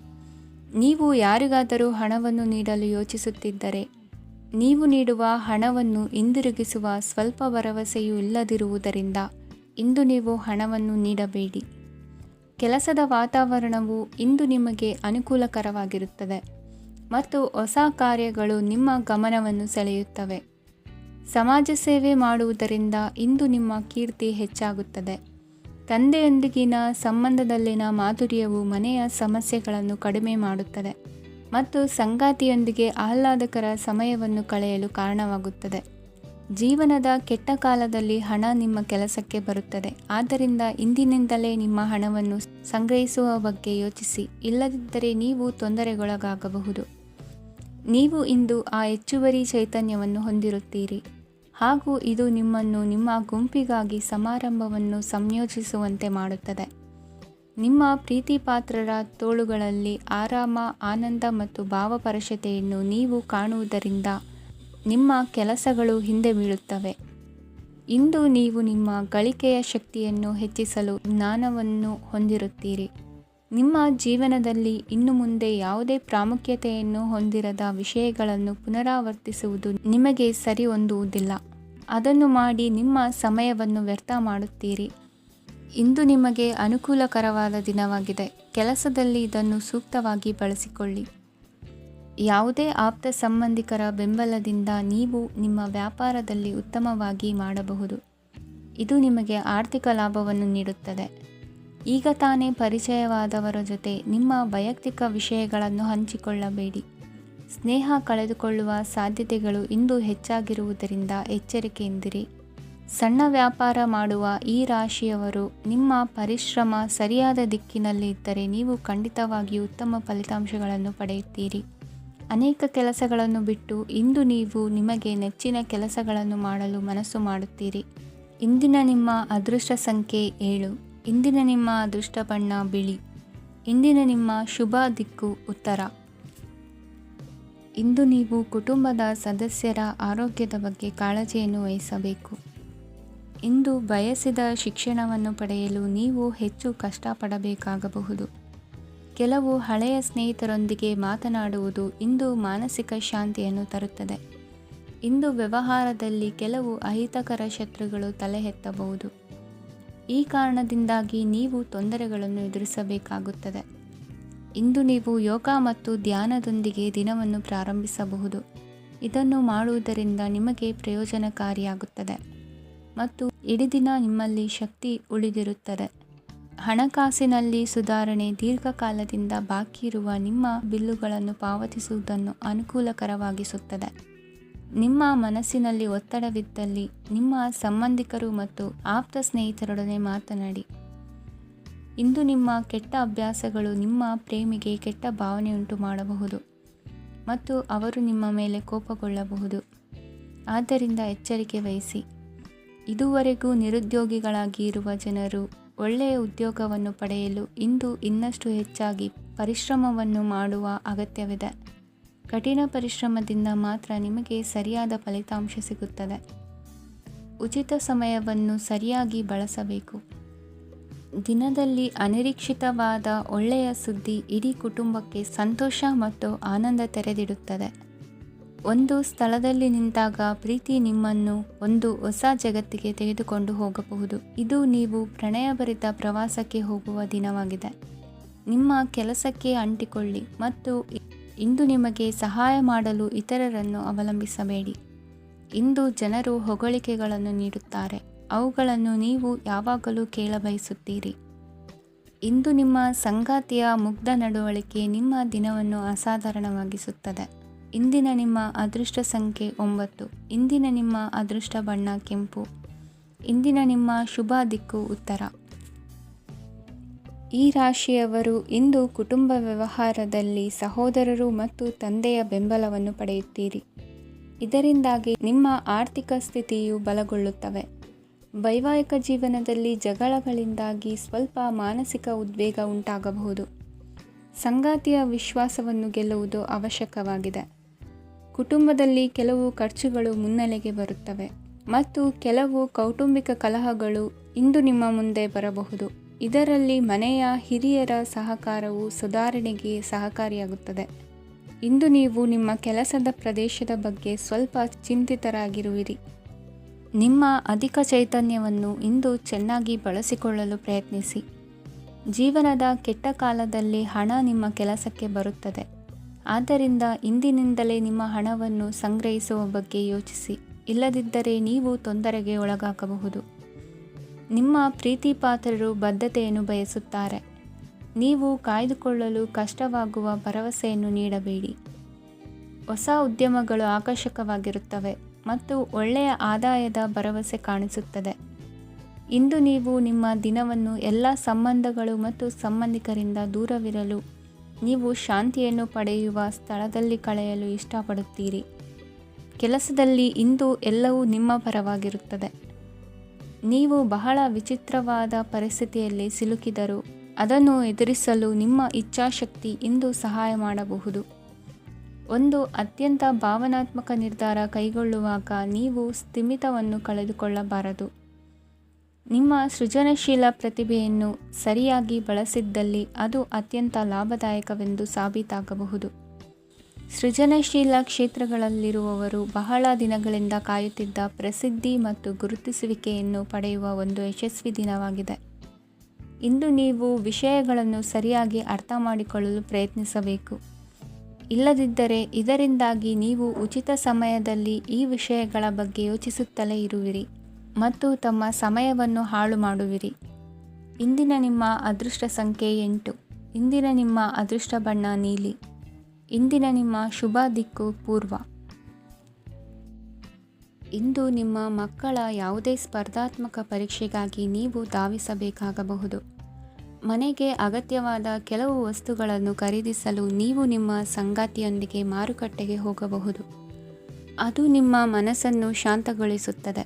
ನೀವು ಯಾರಿಗಾದರೂ ಹಣವನ್ನು ನೀಡಲು ಯೋಚಿಸುತ್ತಿದ್ದರೆ, ನೀವು ನೀಡುವ ಹಣವನ್ನು ಹಿಂದಿರುಗಿಸುವ ಸ್ವಲ್ಪ ಭರವಸೆಯೂ ಇಲ್ಲದಿರುವುದರಿಂದ ಇಂದು ನೀವು ಹಣವನ್ನು ನೀಡಬೇಡಿ. ಕೆಲಸದ ವಾತಾವರಣವು ಇಂದು ನಿಮಗೆ ಅನುಕೂಲಕರವಾಗಿರುತ್ತದೆ ಮತ್ತು ಹೊಸ ಕಾರ್ಯಗಳು ನಿಮ್ಮ ಗಮನವನ್ನು ಸೆಳೆಯುತ್ತವೆ. ಸಮಾಜ ಸೇವೆ ಮಾಡುವುದರಿಂದ ಇಂದು ನಿಮ್ಮ ಕೀರ್ತಿ ಹೆಚ್ಚಾಗುತ್ತದೆ. ತಂದೆಯೊಂದಿಗಿನ ಸಂಬಂಧದಲ್ಲಿನ ಮಾಧುರ್ಯವು ಮನೆಯ ಸಮಸ್ಯೆಗಳನ್ನು ಕಡಿಮೆ ಮಾಡುತ್ತದೆ ಮತ್ತು ಸಂಗಾತಿಯೊಂದಿಗೆ ಆಹ್ಲಾದಕರ ಸಮಯವನ್ನು ಕಳೆಯಲು ಕಾರಣವಾಗುತ್ತದೆ. ಜೀವನದ ಕೆಟ್ಟ ಕಾಲದಲ್ಲಿ ಹಣ ನಿಮ್ಮ ಕೆಲಸಕ್ಕೆ ಬರುತ್ತದೆ. ಆದ್ದರಿಂದ ಇಂದಿನಿಂದಲೇ ನಿಮ್ಮ ಹಣವನ್ನು ಸಂಗ್ರಹಿಸುವ ಬಗ್ಗೆ ಯೋಚಿಸಿ, ಇಲ್ಲದಿದ್ದರೆ ನೀವು ತೊಂದರೆಗೊಳಗಾಗಬಹುದು. ನೀವು ಇಂದು ಆ ಹೆಚ್ಚುವರಿ ಚೈತನ್ಯವನ್ನು ಹೊಂದಿರುತ್ತೀರಿ ಹಾಗೂ ಇದು ನಿಮ್ಮನ್ನು ನಿಮ್ಮ ಗುಂಪಿಗಾಗಿ ಸಮಾರಂಭವನ್ನು ಸಂಯೋಜಿಸುವಂತೆ ಮಾಡುತ್ತದೆ. ನಿಮ್ಮ ಪ್ರೀತಿಪಾತ್ರರ ತೋಳುಗಳಲ್ಲಿ ಆರಾಮ, ಆನಂದ ಮತ್ತು ಭಾವಪರಶತೆಯನ್ನು ನೀವು ಕಾಣುವುದರಿಂದ ನಿಮ್ಮ ಕೆಲಸಗಳು ಹಿಂದೆ ಬೀಳುತ್ತವೆ. ಇಂದು ನೀವು ನಿಮ್ಮ ಗಳಿಕೆಯ ಶಕ್ತಿಯನ್ನು ಹೆಚ್ಚಿಸಲು ಜ್ಞಾನವನ್ನು ಹೊಂದಿರುತ್ತೀರಿ. ನಿಮ್ಮ ಜೀವನದಲ್ಲಿ ಇನ್ನು ಮುಂದೆ ಯಾವುದೇ ಪ್ರಾಮುಖ್ಯತೆಯನ್ನು ಹೊಂದಿರದ ವಿಷಯಗಳನ್ನು ಪುನರಾವರ್ತಿಸುವುದು ನಿಮಗೆ ಸರಿ ಹೊಂದುವುದಿಲ್ಲ. ಅದನ್ನು ಮಾಡಿ ನಿಮ್ಮ ಸಮಯವನ್ನು ವ್ಯರ್ಥ ಮಾಡುತ್ತೀರಿ. ಇಂದು ನಿಮಗೆ ಅನುಕೂಲಕರವಾದ ದಿನವಾಗಿದೆ. ಕೆಲಸದಲ್ಲಿ ಇದನ್ನು ಸೂಕ್ತವಾಗಿ ಬಳಸಿಕೊಳ್ಳಿ. ಯಾವುದೇ ಆಪ್ತ ಸಂಬಂಧಿಕರ ಬೆಂಬಲದಿಂದ ನೀವು ನಿಮ್ಮ ವ್ಯಾಪಾರದಲ್ಲಿ ಉತ್ತಮವಾಗಿ ಮಾಡಬಹುದು. ಇದು ನಿಮಗೆ ಆರ್ಥಿಕ ಲಾಭವನ್ನು ನೀಡುತ್ತದೆ. ಈಗ ತಾನೇ ಪರಿಚಯವಾದವರ ಜೊತೆ ನಿಮ್ಮ ವೈಯಕ್ತಿಕ ವಿಷಯಗಳನ್ನು ಹಂಚಿಕೊಳ್ಳಬೇಡಿ. ಸ್ನೇಹ ಕಳೆದುಕೊಳ್ಳುವ ಸಾಧ್ಯತೆಗಳು ಇಂದು ಹೆಚ್ಚಾಗಿರುವುದರಿಂದ ಎಚ್ಚರಿಕೆಯಿಂದಿರಿ. ಸಣ್ಣ ವ್ಯಾಪಾರ ಮಾಡುವ ಈ ರಾಶಿಯವರು ನಿಮ್ಮ ಪರಿಶ್ರಮ ಸರಿಯಾದ ದಿಕ್ಕಿನಲ್ಲಿ ಇದ್ದರೆ ನೀವು ಖಂಡಿತವಾಗಿಯೂ ಉತ್ತಮ ಫಲಿತಾಂಶಗಳನ್ನು ಪಡೆಯುತ್ತೀರಿ. ಅನೇಕ ಕೆಲಸಗಳನ್ನು ಬಿಟ್ಟು ಇಂದು ನೀವು ನಿಮಗೆ ನೆಚ್ಚಿನ ಕೆಲಸಗಳನ್ನು ಮಾಡಲು ಮನಸ್ಸು ಮಾಡುತ್ತೀರಿ. ಇಂದಿನ ನಿಮ್ಮ ಅದೃಷ್ಟ ಸಂಖ್ಯೆ 7. ಇಂದಿನ ನಿಮ್ಮ ಅದೃಷ್ಟ ಬಣ್ಣ ಬಿಳಿ. ಇಂದಿನ ನಿಮ್ಮ ಶುಭ ದಿಕ್ಕು ಉತ್ತರ. ಇಂದು ನೀವು ಕುಟುಂಬದ ಸದಸ್ಯರ ಆರೋಗ್ಯದ ಬಗ್ಗೆ ಕಾಳಜಿಯನ್ನು ವಹಿಸಬೇಕು. ಇಂದು ಬಯಸಿದ ಶಿಕ್ಷಣವನ್ನು ಪಡೆಯಲು ನೀವು ಹೆಚ್ಚು ಕಷ್ಟಪಡಬೇಕಾಗಬಹುದು. ಕೆಲವು ಹಳೆಯ ಸ್ನೇಹಿತರೊಂದಿಗೆ ಮಾತನಾಡುವುದು ಇಂದು ಮಾನಸಿಕ ಶಾಂತಿಯನ್ನು ತರುತ್ತದೆ. ಇಂದು ವ್ಯವಹಾರದಲ್ಲಿ ಕೆಲವು ಅಹಿತಕರ ಶತ್ರುಗಳು ತಲೆ ಎತ್ತಬಹುದು. ಈ ಕಾರಣದಿಂದಾಗಿ ನೀವು ತೊಂದರೆಗಳನ್ನು ಎದುರಿಸಬೇಕಾಗುತ್ತದೆ. ಇಂದು ನೀವು ಯೋಗ ಮತ್ತು ಧ್ಯಾನದೊಂದಿಗೆ ದಿನವನ್ನು ಪ್ರಾರಂಭಿಸಬಹುದು. ಇದನ್ನು ಮಾಡುವುದರಿಂದ ನಿಮಗೆ ಪ್ರಯೋಜನಕಾರಿಯಾಗುತ್ತದೆ ಮತ್ತು ಇಡೀ ದಿನ ನಿಮ್ಮಲ್ಲಿ ಶಕ್ತಿ ಉಳಿದಿರುತ್ತದೆ. ಹಣಕಾಸಿನಲ್ಲಿ ಸುಧಾರಣೆ. ದೀರ್ಘಕಾಲದಿಂದ ಬಾಕಿ ಇರುವ ನಿಮ್ಮ ಬಿಲ್ಲುಗಳನ್ನು ಪಾವತಿಸುವುದನ್ನು ಅನುಕೂಲಕರವಾಗಿಸುತ್ತದೆ. ನಿಮ್ಮ ಮನಸ್ಸಿನಲ್ಲಿ ಒತ್ತಡವಿದ್ದಲ್ಲಿ ನಿಮ್ಮ ಸಂಬಂಧಿಕರು ಮತ್ತು ಆಪ್ತ ಸ್ನೇಹಿತರೊಡನೆ ಮಾತನಾಡಿ. ಇಂದು ನಿಮ್ಮ ಕೆಟ್ಟ ಅಭ್ಯಾಸಗಳು ನಿಮ್ಮ ಪ್ರೇಮಿಗೆ ಕೆಟ್ಟ ಭಾವನೆಯುಂಟು ಮಾಡಬಹುದು ಮತ್ತು ಅವರು ನಿಮ್ಮ ಮೇಲೆ ಕೋಪಗೊಳ್ಳಬಹುದು. ಆದ್ದರಿಂದ ಎಚ್ಚರಿಕೆ ವಹಿಸಿ. ಇದುವರೆಗೂ ನಿರುದ್ಯೋಗಿಗಳಾಗಿ ಇರುವ ಜನರು ಒಳ್ಳೆಯ ಉದ್ಯೋಗವನ್ನು ಪಡೆಯಲು ಇಂದು ಇನ್ನಷ್ಟು ಹೆಚ್ಚಾಗಿ ಪರಿಶ್ರಮವನ್ನು ಮಾಡುವ ಅಗತ್ಯವಿದೆ. ಕಠಿಣ ಪರಿಶ್ರಮದಿಂದ ಮಾತ್ರ ನಿಮಗೆ ಸರಿಯಾದ ಫಲಿತಾಂಶ ಸಿಗುತ್ತದೆ. ಉಚಿತ ಸಮಯವನ್ನು ಸರಿಯಾಗಿ ಬಳಸಬೇಕು. ದಿನದಲ್ಲಿ ಅನಿರೀಕ್ಷಿತವಾದ ಒಳ್ಳೆಯ ಸುದ್ದಿ ಇಡೀ ಕುಟುಂಬಕ್ಕೆ ಸಂತೋಷ ಮತ್ತು ಆನಂದ ತೆರೆದಿಡುತ್ತದೆ. ಒಂದು ಸ್ಥಳದಲ್ಲಿ ನಿಂತಾಗ ಪ್ರೀತಿ ನಿಮ್ಮನ್ನು ಒಂದು ಹೊಸ ಜಗತ್ತಿಗೆ ತೆಗೆದುಕೊಂಡು ಹೋಗಬಹುದು. ಇದು ನೀವು ಪ್ರಣಯಭರಿತ ಪ್ರವಾಸಕ್ಕೆ ಹೋಗುವ ದಿನವಾಗಿದೆ. ನಿಮ್ಮ ಕೆಲಸಕ್ಕೆ ಅಂಟಿಕೊಳ್ಳಿ ಮತ್ತು ಇಂದು ನಿಮಗೆ ಸಹಾಯ ಮಾಡಲು ಇತರರನ್ನು ಅವಲಂಬಿಸಬೇಡಿ. ಇಂದು ಜನರು ಹೊಗಳಿಕೆಗಳನ್ನು ನೀಡುತ್ತಾರೆ. ಅವುಗಳನ್ನು ನೀವು ಯಾವಾಗಲೂ ಕೇಳಬಯಸುತ್ತೀರಿ. ಇಂದು ನಿಮ್ಮ ಸಂಗಾತಿಯ ಮುಗ್ಧ ನಡವಳಿಕೆ ನಿಮ್ಮ ದಿನವನ್ನು ಅಸಾಧಾರಣವಾಗಿಸುತ್ತದೆ. ಇಂದಿನ ನಿಮ್ಮ ಅದೃಷ್ಟ ಸಂಖ್ಯೆ 9. ಇಂದಿನ ನಿಮ್ಮ ಅದೃಷ್ಟ ಬಣ್ಣ ಕೆಂಪು. ಇಂದಿನ ನಿಮ್ಮ ಶುಭ ದಿಕ್ಕು ಉತ್ತರ. ಈ ರಾಶಿಯವರು ಇಂದು ಕುಟುಂಬ ವ್ಯವಹಾರದಲ್ಲಿ ಸಹೋದರರು ಮತ್ತು ತಂದೆಯ ಬೆಂಬಲವನ್ನು ಪಡೆಯುತ್ತೀರಿ. ಇದರಿಂದಾಗಿ ನಿಮ್ಮ ಆರ್ಥಿಕ ಸ್ಥಿತಿಯು ಬಲಗೊಳ್ಳುತ್ತವೆ. ವೈವಾಹಿಕ ಜೀವನದಲ್ಲಿ ಜಗಳಗಳಿಂದಾಗಿ ಸ್ವಲ್ಪ ಮಾನಸಿಕ ಉದ್ವೇಗ ಉಂಟಾಗಬಹುದು. ಸಂಗಾತಿಯ ವಿಶ್ವಾಸವನ್ನು ಗೆಲ್ಲುವುದು ಅವಶ್ಯಕವಾಗಿದೆ. ಕುಟುಂಬದಲ್ಲಿ ಕೆಲವು ಖರ್ಚುಗಳು ಮುನ್ನೆಲೆಗೆ ಬರುತ್ತವೆ. ಮತ್ತು ಕೆಲವು ಕೌಟುಂಬಿಕ ಕಲಹಗಳು ಇಂದು ನಿಮ್ಮ ಮುಂದೆ ಬರಬಹುದು. ಇದರಲ್ಲಿ ಮನೆಯ ಹಿರಿಯರ ಸಹಕಾರವು ಸುಧಾರಣೆಗೆ ಸಹಕಾರಿಯಾಗುತ್ತದೆ. ಇಂದು ನೀವು ನಿಮ್ಮ ಕೆಲಸದ ಪ್ರದೇಶದ ಬಗ್ಗೆ ಸ್ವಲ್ಪ ಚಿಂತಿತರಾಗಿರುವಿರಿ. ನಿಮ್ಮ ಅಧಿಕ ಚೈತನ್ಯವನ್ನು ಇಂದು ಚೆನ್ನಾಗಿ ಬಳಸಿಕೊಳ್ಳಲು ಪ್ರಯತ್ನಿಸಿ. ಜೀವನದ ಕೆಟ್ಟ ಕಾಲದಲ್ಲಿ ಹಣ ನಿಮ್ಮ ಕೆಲಸಕ್ಕೆ ಬರುತ್ತದೆ. ಆದ್ದರಿಂದ ಇಂದಿನಿಂದಲೇ ನಿಮ್ಮ ಹಣವನ್ನು ಸಂಗ್ರಹಿಸುವ ಬಗ್ಗೆ ಯೋಚಿಸಿ. ಇಲ್ಲದಿದ್ದರೆ ನೀವು ತೊಂದರೆಗೆ ಒಳಗಾಗಬಹುದು. ನಿಮ್ಮ ಪ್ರೀತಿಪಾತ್ರರು ಬದ್ಧತೆಯನ್ನು ಬಯಸುತ್ತಾರೆ. ನೀವು ಕಾಯ್ದುಕೊಳ್ಳಲು ಕಷ್ಟವಾಗುವ ಭರವಸೆಯನ್ನು ನೀಡಬೇಡಿ. ಹೊಸ ಉದ್ಯಮಗಳು ಆಕರ್ಷಕವಾಗಿರುತ್ತವೆ ಮತ್ತು ಒಳ್ಳೆಯ ಆದಾಯದ ಭರವಸೆ ಕಾಣಿಸುತ್ತದೆ. ಇಂದು ನೀವು ನಿಮ್ಮ ದಿನವನ್ನು ಎಲ್ಲ ಸಂಬಂಧಗಳು ಮತ್ತು ಸಂಬಂಧಿಕರಿಂದ ದೂರವಿರಲು ನೀವು ಶಾಂತಿಯನ್ನು ಪಡೆಯುವ ಸ್ಥಳದಲ್ಲಿ ಕಳೆಯಲು ಇಷ್ಟಪಡುತ್ತೀರಿ. ಕೆಲಸದಲ್ಲಿ ಇಂದು ಎಲ್ಲವೂ ನಿಮ್ಮ ಪರವಾಗಿರುತ್ತದೆ. ನೀವು ಬಹಳ ವಿಚಿತ್ರವಾದ ಪರಿಸ್ಥಿತಿಯಲ್ಲಿ ಸಿಲುಕಿದರೂ ಅದನ್ನು ಎದುರಿಸಲು ನಿಮ್ಮ ಇಚ್ಛಾಶಕ್ತಿ ಇಂದು ಸಹಾಯ ಮಾಡಬಹುದು. ಒಂದು ಅತ್ಯಂತ ಭಾವನಾತ್ಮಕ ನಿರ್ಧಾರ ಕೈಗೊಳ್ಳುವಾಗ ನೀವು ಸ್ಥಿಮಿತವನ್ನು ಕಳೆದುಕೊಳ್ಳಬಾರದು. ನಿಮ್ಮ ಸೃಜನಶೀಲ ಪ್ರತಿಭೆಯನ್ನು ಸರಿಯಾಗಿ ಬಳಸಿದ್ದಲ್ಲಿ ಅದು ಅತ್ಯಂತ ಲಾಭದಾಯಕವೆಂದು ಸಾಬೀತಾಗಬಹುದು. ಸೃಜನಶೀಲ ಕ್ಷೇತ್ರಗಳಲ್ಲಿರುವವರು ಬಹಳ ದಿನಗಳಿಂದ ಕಾಯುತ್ತಿದ್ದ ಪ್ರಸಿದ್ಧಿ ಮತ್ತು ಗುರುತಿಸುವಿಕೆಯನ್ನು ಪಡೆಯುವ ಒಂದು ಯಶಸ್ವಿ ದಿನವಾಗಿದೆ. ಇಂದು ನೀವು ವಿಷಯಗಳನ್ನು ಸರಿಯಾಗಿ ಅರ್ಥ ಮಾಡಿಕೊಳ್ಳಲು ಪ್ರಯತ್ನಿಸಬೇಕು. ಇಲ್ಲದಿದ್ದರೆ ಇದರಿಂದಾಗಿ ನೀವು ಉಚಿತ ಸಮಯದಲ್ಲಿ ಈ ವಿಷಯಗಳ ಬಗ್ಗೆ ಯೋಚಿಸುತ್ತಲೇ ಇರುವಿರಿ ಮತ್ತು ತಮ್ಮ ಸಮಯವನ್ನು ಹಾಳು ಮಾಡುವಿರಿ. ಇಂದಿನ ನಿಮ್ಮ ಅದೃಷ್ಟ ಸಂಖ್ಯೆ 8. ಇಂದಿನ ನಿಮ್ಮ ಅದೃಷ್ಟ ಬಣ್ಣ ನೀಲಿ. ಇಂದಿನ ನಿಮ್ಮ ಶುಭ ದಿಕ್ಕು ಪೂರ್ವ. ಇಂದು ನಿಮ್ಮ ಮಕ್ಕಳ ಯಾವುದೇ ಸ್ಪರ್ಧಾತ್ಮಕ ಪರೀಕ್ಷೆಗಾಗಿ ನೀವು ಧಾವಿಸಬೇಕಾಗಬಹುದು. ಮನೆಗೆ ಅಗತ್ಯವಾದ ಕೆಲವು ವಸ್ತುಗಳನ್ನು ಖರೀದಿಸಲು ನೀವು ನಿಮ್ಮ ಸಂಗಾತಿಯೊಂದಿಗೆ ಮಾರುಕಟ್ಟೆಗೆ ಹೋಗಬಹುದು. ಅದು ನಿಮ್ಮ ಮನಸ್ಸನ್ನು ಶಾಂತಗೊಳಿಸುತ್ತದೆ.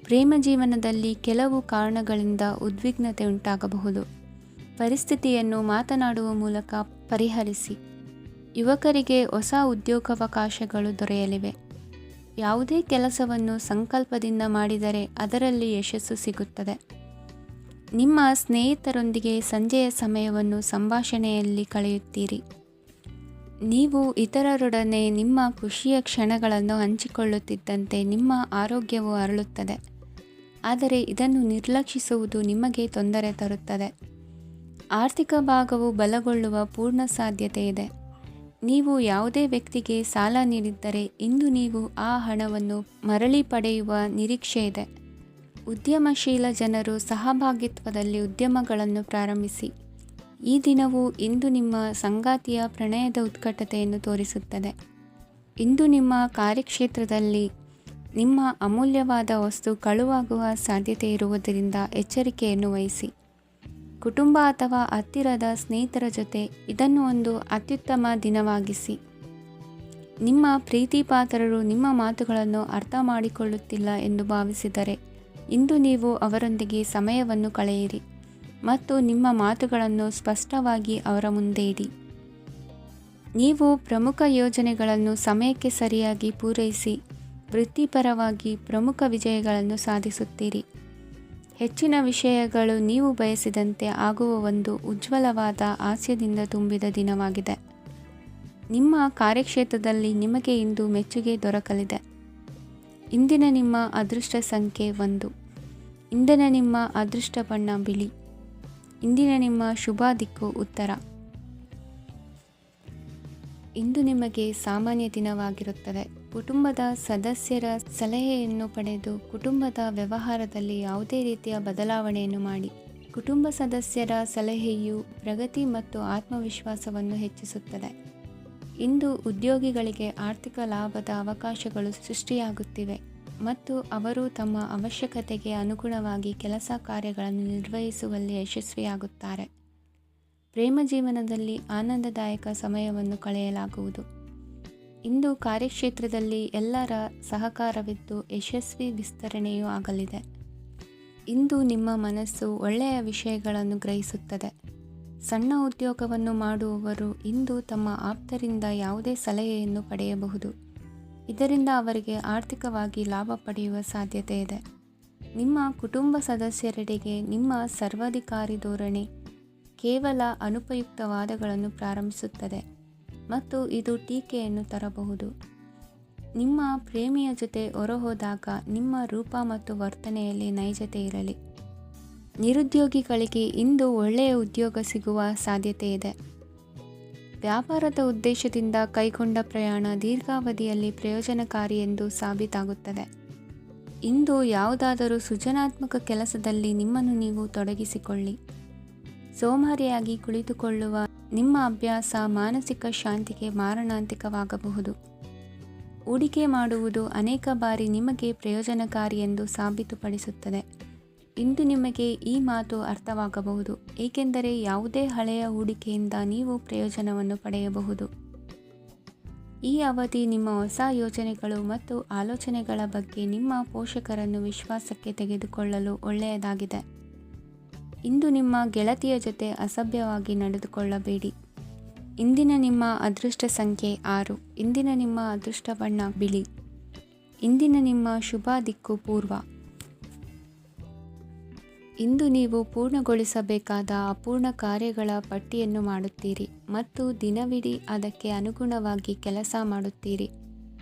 ಪ್ರೇಮ ಜೀವನದಲ್ಲಿ ಕೆಲವು ಕಾರಣಗಳಿಂದ ಉದ್ವಿಗ್ನತೆ ಉಂಟಾಗಬಹುದು. ಪರಿಸ್ಥಿತಿಯನ್ನು ಮಾತನಾಡುವ ಮೂಲಕ ಪರಿಹರಿಸಿ. ಯುವಕರಿಗೆ ಹೊಸ ಉದ್ಯೋಗಾವಕಾಶಗಳು ದೊರೆಯಲಿವೆ. ಯಾವುದೇ ಕೆಲಸವನ್ನು ಸಂಕಲ್ಪದಿಂದ ಮಾಡಿದರೆ ಅದರಲ್ಲಿ ಯಶಸ್ಸು ಸಿಗುತ್ತದೆ. ನಿಮ್ಮ ಸ್ನೇಹಿತರೊಂದಿಗೆ ಸಂಜೆಯ ಸಮಯವನ್ನು ಸಂಭಾಷಣೆಯಲ್ಲಿ ಕಳೆಯುತ್ತೀರಿ. ನೀವು ಇತರರೊಡನೆ ನಿಮ್ಮ ಖುಷಿಯ ಕ್ಷಣಗಳನ್ನು ಹಂಚಿಕೊಳ್ಳುತ್ತಿದ್ದಂತೆ ನಿಮ್ಮ ಆರೋಗ್ಯವು ಅರಳುತ್ತದೆ. ಆದರೆ ಇದನ್ನು ನಿರ್ಲಕ್ಷಿಸುವುದು ನಿಮಗೆ ತೊಂದರೆ ತರುತ್ತದೆ. ಆರ್ಥಿಕ ಭಾಗವು ಬಲಗೊಳ್ಳುವ ಪೂರ್ಣ ಸಾಧ್ಯತೆ ಇದೆ. ನೀವು ಯಾವುದೇ ವ್ಯಕ್ತಿಗೆ ಸಾಲ ನೀಡಿದ್ದರೆ ಇಂದು ನೀವು ಆ ಹಣವನ್ನು ಮರಳಿ ಪಡೆಯುವ ನಿರೀಕ್ಷೆ ಇದೆ. ಉದ್ಯಮಶೀಲ ಜನರು ಸಹಭಾಗಿತ್ವದಲ್ಲಿ ಉದ್ಯಮಗಳನ್ನು ಪ್ರಾರಂಭಿಸಿ. ಈ ದಿನವು ಇಂದು ನಿಮ್ಮ ಸಂಗಾತಿಯ ಪ್ರಣಯದ ಉತ್ಕಟತೆಯನ್ನು ತೋರಿಸುತ್ತದೆ. ಇಂದು ನಿಮ್ಮ ಕಾರ್ಯಕ್ಷೇತ್ರದಲ್ಲಿ ನಿಮ್ಮ ಅಮೂಲ್ಯವಾದ ವಸ್ತು ಕಳುವಾಗುವ ಸಾಧ್ಯತೆ ಇರುವುದರಿಂದ ಎಚ್ಚರಿಕೆಯನ್ನು ವಹಿಸಿ. ಕುಟುಂಬ ಅಥವಾ ಹತ್ತಿರದ ಸ್ನೇಹಿತರ ಜೊತೆ ಇದನ್ನು ಒಂದು ಅತ್ಯುತ್ತಮ ದಿನವಾಗಿಸಿ. ನಿಮ್ಮ ಪ್ರೀತಿಪಾತ್ರರು ನಿಮ್ಮ ಮಾತುಗಳನ್ನು ಅರ್ಥ ಮಾಡಿಕೊಳ್ಳುತ್ತಿಲ್ಲ ಎಂದು ಭಾವಿಸಿದರೆ ಇಂದು ನೀವು ಅವರೊಂದಿಗೆ ಸಮಯವನ್ನು ಕಳೆಯಿರಿ ಮತ್ತು ನಿಮ್ಮ ಮಾತುಗಳನ್ನು ಸ್ಪಷ್ಟವಾಗಿ ಅವರ ಮುಂದೆ ಇಡಿ. ನೀವು ಪ್ರಮುಖ ಯೋಜನೆಗಳನ್ನು ಸಮಯಕ್ಕೆ ಸರಿಯಾಗಿ ಪೂರೈಸಿ ವೃತ್ತಿಪರವಾಗಿ ಪ್ರಮುಖ ವಿಜಯಗಳನ್ನು ಸಾಧಿಸುತ್ತೀರಿ. ಹೆಚ್ಚಿನ ವಿಷಯಗಳು ನೀವು ಬಯಸಿದಂತೆ ಆಗುವ ಒಂದು ಉಜ್ವಲವಾದ ಹಾಸ್ಯದಿಂದ ತುಂಬಿದ ದಿನವಾಗಿದೆ. ನಿಮ್ಮ ಕಾರ್ಯಕ್ಷೇತ್ರದಲ್ಲಿ ನಿಮಗೆ ಇಂದು ಮೆಚ್ಚುಗೆ ದೊರಕಲಿದೆ. ಇಂದಿನ ನಿಮ್ಮ ಅದೃಷ್ಟ ಸಂಖ್ಯೆ 1. ಇಂದಿನ ನಿಮ್ಮ ಅದೃಷ್ಟ ಬಣ್ಣ ಬಿಳಿ. ಇಂದಿನ ನಿಮ್ಮ ಶುಭ ದಿಕ್ಕು ಉತ್ತರ. ಇಂದು ನಿಮಗೆ ಸಾಮಾನ್ಯ ದಿನವಾಗಿರುತ್ತದೆ. ಕುಟುಂಬದ ಸದಸ್ಯರ ಸಲಹೆಯನ್ನು ಪಡೆದು ಕುಟುಂಬದ ವ್ಯವಹಾರದಲ್ಲಿ ಯಾವುದೇ ರೀತಿಯ ಬದಲಾವಣೆಯನ್ನು ಮಾಡಿ. ಕುಟುಂಬ ಸದಸ್ಯರ ಸಲಹೆಯು ಪ್ರಗತಿ ಮತ್ತು ಆತ್ಮವಿಶ್ವಾಸವನ್ನು ಹೆಚ್ಚಿಸುತ್ತದೆ. ಇಂದು ಉದ್ಯೋಗಿಗಳಿಗೆ ಆರ್ಥಿಕ ಲಾಭದ ಅವಕಾಶಗಳು ಸೃಷ್ಟಿಯಾಗುತ್ತಿವೆ ಮತ್ತು ಅವರು ತಮ್ಮ ಅವಶ್ಯಕತೆಗೆ ಅನುಗುಣವಾಗಿ ಕೆಲಸ ಕಾರ್ಯಗಳನ್ನು ನಿರ್ವಹಿಸುವಲ್ಲಿ ಯಶಸ್ವಿಯಾಗುತ್ತಾರೆ. ಪ್ರೇಮ ಜೀವನದಲ್ಲಿ ಆನಂದದಾಯಕ ಸಮಯವನ್ನು ಕಳೆಯಲಾಗುವುದು. ಇಂದು ಕಾರ್ಯಕ್ಷೇತ್ರದಲ್ಲಿ ಎಲ್ಲರ ಸಹಕಾರವಿದ್ದು ಯಶಸ್ವಿ ವಿಸ್ತರಣೆಯೂ ಆಗಲಿದೆ. ಇಂದು ನಿಮ್ಮ ಮನಸ್ಸು ಒಳ್ಳೆಯ ವಿಷಯಗಳನ್ನು ಗ್ರಹಿಸುತ್ತದೆ. ಸಣ್ಣ ಉದ್ಯೋಗವನ್ನು ಮಾಡುವವರು ಇಂದು ತಮ್ಮ ಆಪ್ತರಿಂದ ಯಾವುದೇ ಸಲಹೆಯನ್ನು ಪಡೆಯಬಹುದು. ಇದರಿಂದ ಅವರಿಗೆ ಆರ್ಥಿಕವಾಗಿ ಲಾಭ ಪಡೆಯುವ ಸಾಧ್ಯತೆ ಇದೆ. ನಿಮ್ಮ ಕುಟುಂಬ ಸದಸ್ಯರೆಡೆಗೆ ನಿಮ್ಮ ಸರ್ವಾಧಿಕಾರಿ ಧೋರಣೆ ಕೇವಲ ಅನುಪಯುಕ್ತ ವಾದಗಳನ್ನು ಪ್ರಾರಂಭಿಸುತ್ತದೆ ಮತ್ತು ಇದು ಟೀಕೆಯನ್ನು ತರಬಹುದು. ನಿಮ್ಮ ಪ್ರೇಮಿಯ ಜೊತೆ ಹೊರಹೋದಾಗ ನಿಮ್ಮ ರೂಪ ಮತ್ತು ವರ್ತನೆಯಲ್ಲಿ ನೈಜತೆ ಇರಲಿ. ನಿರುದ್ಯೋಗಿಗಳಿಗೆ ಇಂದು ಒಳ್ಳೆಯ ಉದ್ಯೋಗ ಸಿಗುವ ಸಾಧ್ಯತೆ ಇದೆ. ವ್ಯಾಪಾರದ ಉದ್ದೇಶದಿಂದ ಕೈಗೊಂಡ ಪ್ರಯಾಣ ದೀರ್ಘಾವಧಿಯಲ್ಲಿ ಪ್ರಯೋಜನಕಾರಿ ಎಂದು ಸಾಬೀತಾಗುತ್ತದೆ. ಇಂದು ಯಾವುದಾದರೂ ಸೃಜನಾತ್ಮಕ ಕೆಲಸದಲ್ಲಿ ನಿಮ್ಮನ್ನು ನೀವು ತೊಡಗಿಸಿಕೊಳ್ಳಿ. ಸೋಮಾರಿಯಾಗಿ ಕುಳಿತುಕೊಳ್ಳುವ ನಿಮ್ಮ ಅಭ್ಯಾಸ ಮಾನಸಿಕ ಶಾಂತಿಗೆ ಮಾರಣಾಂತಿಕವಾಗಬಹುದು. ಹೂಡಿಕೆ ಮಾಡುವುದು ಅನೇಕ ಬಾರಿ ನಿಮಗೆ ಪ್ರಯೋಜನಕಾರಿ ಎಂದು ಸಾಬೀತುಪಡಿಸುತ್ತದೆ. ಇಂದು ನಿಮಗೆ ಈ ಮಾತು ಅರ್ಥವಾಗಬಹುದು, ಏಕೆಂದರೆ ಯಾವುದೇ ಹಳೆಯ ಹೂಡಿಕೆಯಿಂದ ನೀವು ಪ್ರಯೋಜನವನ್ನು ಪಡೆಯಬಹುದು. ಈ ಅವಧಿ ನಿಮ್ಮ ಹೊಸ ಯೋಜನೆಗಳು ಮತ್ತು ಆಲೋಚನೆಗಳ ಬಗ್ಗೆ ನಿಮ್ಮ ಪೋಷಕರನ್ನು ವಿಶ್ವಾಸಕ್ಕೆ ತೆಗೆದುಕೊಳ್ಳಲು ಒಳ್ಳೆಯದಾಗಿದೆ. ಇಂದು ನಿಮ್ಮ ಗೆಳತಿಯ ಜೊತೆ ಅಸಭ್ಯವಾಗಿ ನಡೆದುಕೊಳ್ಳಬೇಡಿ. ಇಂದಿನ ನಿಮ್ಮ ಅದೃಷ್ಟ ಸಂಖ್ಯೆ 6. ಇಂದಿನ ನಿಮ್ಮ ಅದೃಷ್ಟ ಬಣ್ಣ ಬಿಳಿ. ಇಂದಿನ ನಿಮ್ಮ ಶುಭ ದಿಕ್ಕು ಪೂರ್ವ. ಇಂದು ನೀವು ಪೂರ್ಣಗೊಳಿಸಬೇಕಾದ ಅಪೂರ್ಣ ಕಾರ್ಯಗಳ ಪಟ್ಟಿಯನ್ನು ಮಾಡುತ್ತೀರಿ ಮತ್ತು ದಿನವಿಡೀ ಅದಕ್ಕೆ ಅನುಗುಣವಾಗಿ ಕೆಲಸ ಮಾಡುತ್ತೀರಿ.